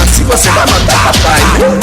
assim você vai matar papai, né?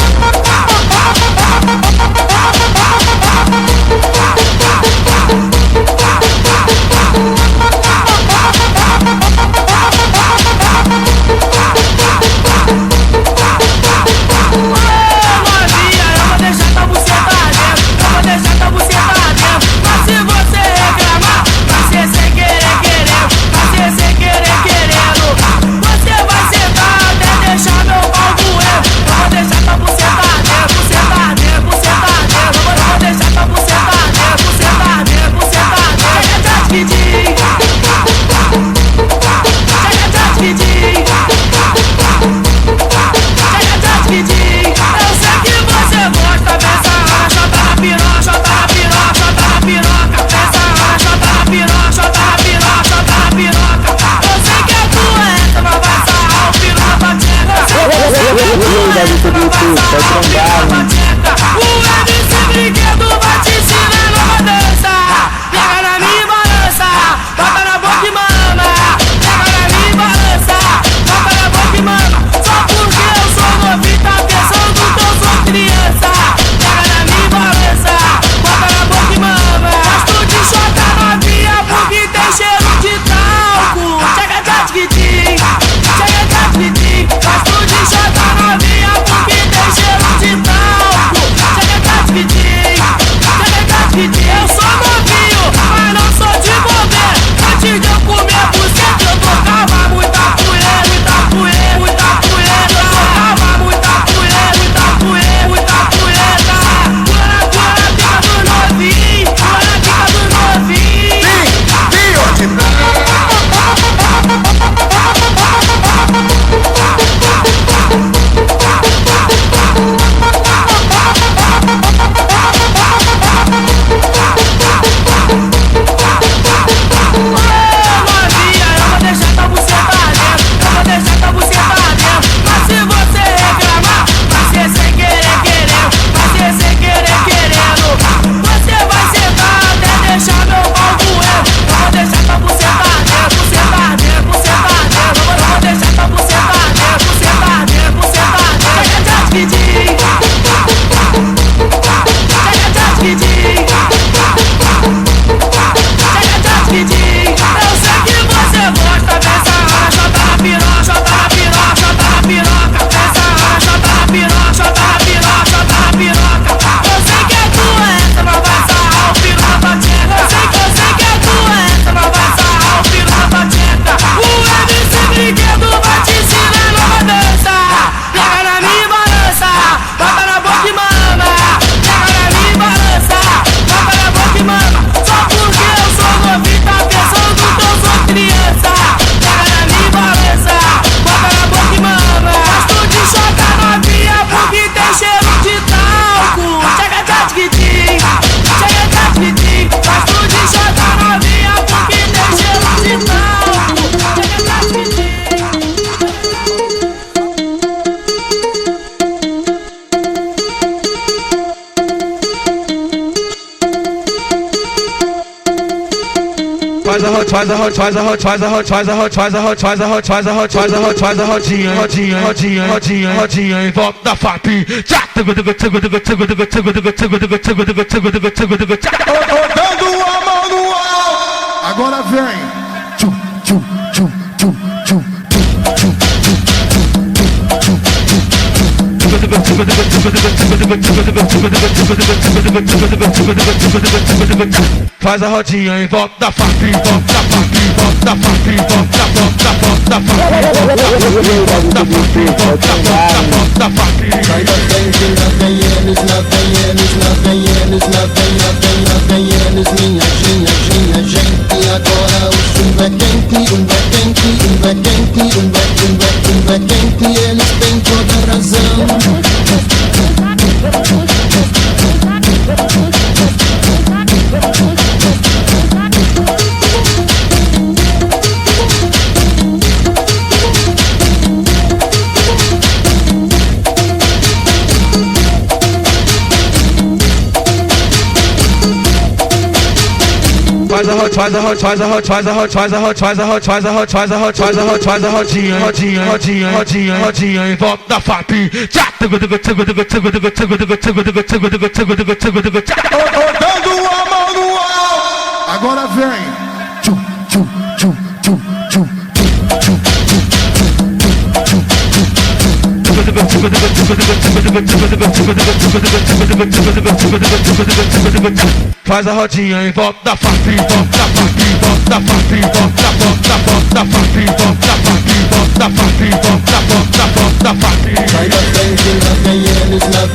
Faz a rodinha em volta da FAP. Rodando a mão no alto. Agora vem. Faz a rodinha em volta da FAP, volta da FAP, volta da FAP, volta da FAP, volta da FAP. Gente, agora o chumbo é quente, eles têm toda razão. Faz a rodinha, rodinha em volta da FAP. Rodando a mão no alto. Agora vem. Tchum, tchum, tchum, tchum, tchum, tchum, Faz a rodinha em volta da FAP, volta da FAP, volta da FAP, volta da FAP, volta da FAP, volta da FAP, volta da FAP, volta da FAP. Sai da frente, lá vem eles, lá